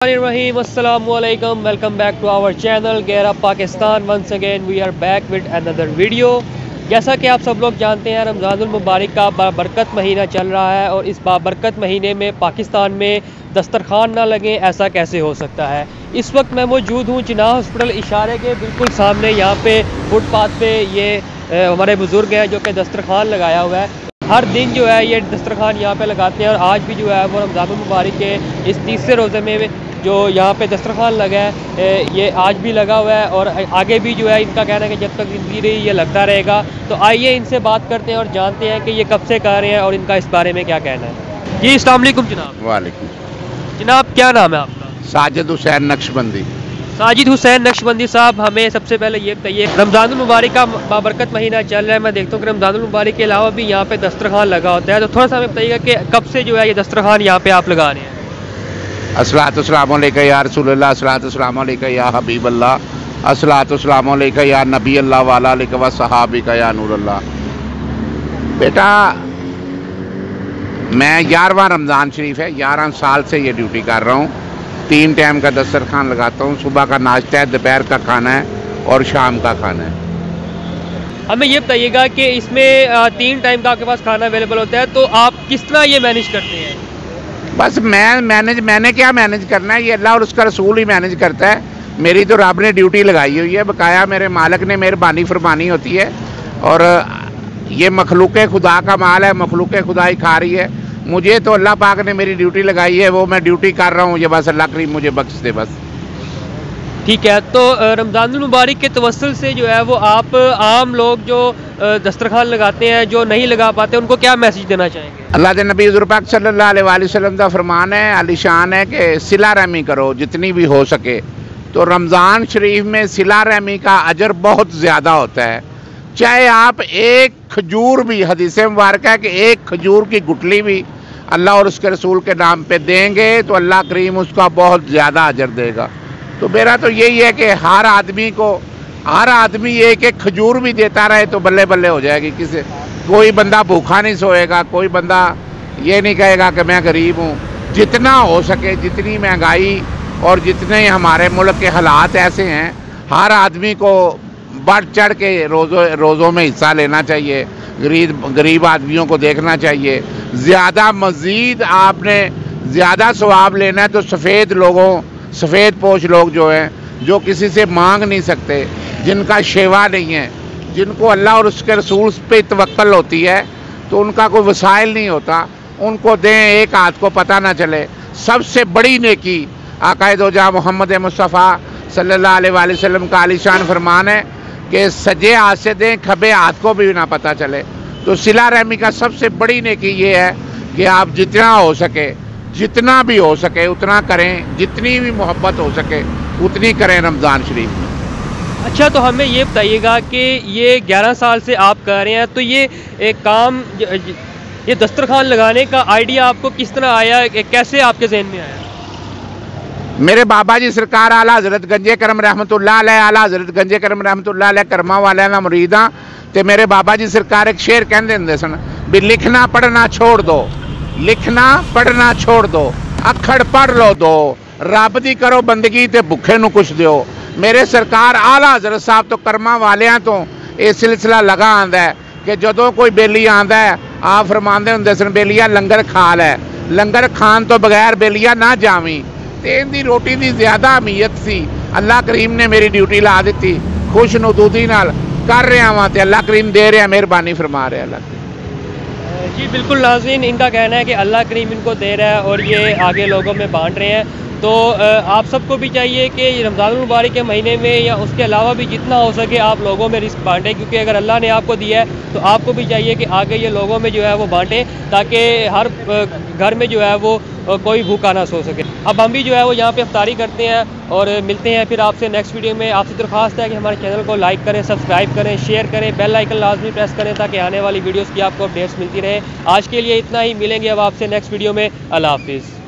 Assalamualaikum, welcome back to our channel Gear Up Pakistan. Once again we are back with another video. जैसा कि आप सब लोग जानते हैं, रमज़ानुल मुबारक का बाबरकत महीना चल रहा है और इस बाबरकत महीने में पाकिस्तान में दस्तरखान ना लगे, ऐसा कैसे हो सकता है। इस वक्त मैं मौजूद हूँ जिनाह हॉस्पिटल इशारे के बिल्कुल सामने। यहाँ पे फुटपाथ पे ये हमारे बुज़ुर्ग हैं जो कि दस्तरखान लगाया हुआ है। हर दिन जो है ये दस्तरखान यहाँ पे लगाते हैं और आज भी जो है वो रमज़ानुल मुबारक के इस तीसरे रोज़े में जो यहाँ पे दस्तरखान लगा है ये आज भी लगा हुआ है और आगे भी जो है इनका कहना है कि जब तक ज़िंदगी रही ये लगता रहेगा। तो आइए इनसे बात करते हैं और जानते हैं कि ये कब से कर रहे हैं और इनका इस बारे में क्या कहना है। जी अस्सलाम वालेकुम जनाब। वालेकुम जनाब, क्या नाम है आपका? साजिद हुसैन नक्शबंदी। साजिद हुसैन नक्शबंदी साहब, हमें सबसे पहले ये बताइए, रमज़ानुल मुबारक का बाबरकत महीना चल रहा है। मैं देखता हूँ कि रमज़ानुल मुबारक के अलावा भी यहाँ पे दस्तरखान लगा होता है, तो थोड़ा सा हमें बताइएगा कि कब से जो है ये दस्तरखान यहाँ पे आप लगा रहे हैं। अस्सलातु वस्सलामु अलैका या रसूलल्लाह, अस्सलातु वस्सलामु अलैका या हबीबल्लाह, अस्सलातु वस्सलामु अलैका या नबी अल्लाह व अला आलिका व सहाबिका या नूरल्लाह। बेटा, मैं 11वां रमज़ान शरीफ है, 11 साल से ये ड्यूटी कर रहा हूँ। 3 टाइम का दस्तरखान लगाता हूँ। सुबह का नाश्ता है, दोपहर का खाना है और शाम का खाना है। हमें ये बताइएगा कि इसमें 3 टाइम का आपके पास खाना अवेलेबल होता है, तो आप किस तरह ये मैनेज करते हैं? बस मैंने क्या मैनेज करना है, ये अल्लाह और उसका रसूल ही मैनेज करता है। मेरी तो रब ने ड्यूटी लगाई हुई है, बकाया मेरे मालिक ने मेहरबानी फरमानी होती है और ये मखलूक खुदा का माल है, मखलूक खुदा ही खा रही है। मुझे तो अल्लाह पाक ने मेरी ड्यूटी लगाई है, वो मैं ड्यूटी कर रहा हूँ। ये बस अल्लाह करीम मुझे बख्श दे बस। ठीक है, तो रमज़ानुल मुबारक के तवस्सुल से जो है वो आप आम लोग जो दस्तरखान लगाते हैं, जो नहीं लगा पाते, उनको क्या मैसेज देना चाहेंगे? अल्लाह के नबी हुज़ूर पाक सल्लल्लाहु अलैहि वसल्लम का फरमान है, आलिशान है कि सिला रहमी करो जितनी भी हो सके। तो रमज़ान शरीफ में सिला रहमी का अजर बहुत ज़्यादा होता है। चाहे आप एक खजूर भी, हदीस मुबारक है कि एक खजूर की गुठली भी अल्लाह और उसके रसूल के नाम पे देंगे तो अल्लाह करीम उसका बहुत ज़्यादा अजर देगा। तो मेरा तो यही है कि हर आदमी एक एक खजूर भी देता रहे तो बल्ले बल्ले हो जाएगी। कोई बंदा भूखा नहीं सोएगा, कोई बंदा ये नहीं कहेगा कि मैं गरीब हूँ। जितना हो सके, जितनी महंगाई और जितने हमारे मुल्क के हालात ऐसे हैं, हर आदमी को बढ़ चढ़ के रोज़ों में हिस्सा लेना चाहिए। गरीब आदमियों को देखना चाहिए। ज़्यादा मज़ीद आपने ज़्यादा सवाब लेना है तो सफ़ेद पोश लोग जो हैं, जो किसी से मांग नहीं सकते, जिनका शेवा नहीं है, जिनको अल्लाह और उसके रसूल पे तवक्कल होती है, तो उनका कोई वसाइल नहीं होता, उनको दें, एक हाथ को पता ना चले। सबसे बड़ी नेकी आक़ाए दो जहां मोहम्मद मुस्तफ़ा सल्लल्लाहु अलैहि वसल्लम का आलीशान फरमान है कि सजे हाथ से दें, खबे हाथ को भी ना पता चले। तो सिला रहमी का सबसे बड़ी नेकी ये है कि आप जितना हो सके, जितना भी हो सके उतना करें, जितनी भी मोहब्बत हो सके उतनी करें रमज़ान शरीफ में। अच्छा, तो हमें ये बताइएगा कि ये 11 साल से आप कर रहे हैं, तो ये एक काम, ये दस्तरखान लगाने का आइडिया आपको किस तरह आया, कैसे आपके ज़हन में आया? मेरे बाबा जी सरकार आला हज़रत गंजे करम रहमतुल्लाह अलैह, आला हज़रत गंजे करम रहमतुल्लाह अलैह कर्मा वाले ना मुरीद हाँ। तो मेरे बाबा जी सरकार एक शेर कहते होंगे सन भी लिखना पढ़ना छोड़ दो, लिखना पढ़ना छोड़ दो, अखड़ पढ़ लो दो, रब दी करो बंदगी ते भुखे नूं कुछ दिओ। मेरे सरकार आला हज़रत साहब तो कर्मा वालियां तो ये सिलसिला लगा आंदा है कि जदों कोई बेली आंदा है, आप फरमांदे हुंदे सन बेलिया लंगर खा लै, लंगर खान तो बगैर बेलिया ना जावी। ते इनदी रोटी दी ज़्यादा अहमियत सी। अल्लाह करीम ने मेरी ड्यूटी ला दी, खुश नदूदी नाल कर रहा वहाँ, तो अल्लाह करीम दे रहा, मेहरबानी फरमा रहा अल्लाह। जी बिल्कुल नाज़रीन, इनका कहना है कि अल्लाह करीम इनको दे रहा है और ये आगे लोगों में बांट रहे हैं। तो आप सबको भी चाहिए कि रमज़ानुल मुबारक के महीने में या उसके अलावा भी जितना हो सके आप लोगों में रिस्क बांटें, क्योंकि अगर अल्लाह ने आपको दिया है तो आपको भी चाहिए कि आगे ये लोगों में जो है वो बांटें, ताकि हर घर में जो है वो कोई भूखा ना सो सके। अब हम भी जो है वो यहाँ पे इफ्तारी करते हैं और मिलते हैं फिर आपसे नेक्स्ट वीडियो में। आपसे दरख्वास्त है कि हमारे चैनल को लाइक करें, सब्सक्राइब करें, शेयर करें, बेल आइकन लाजमी प्रेस करें ताकि आने वाली वीडियोज़ की आपको अपडेट्स मिलती रहे। आज के लिए इतना ही, मिलेंगे अब आपसे नेक्स्ट वीडियो में। अल्लाह हाफिज़।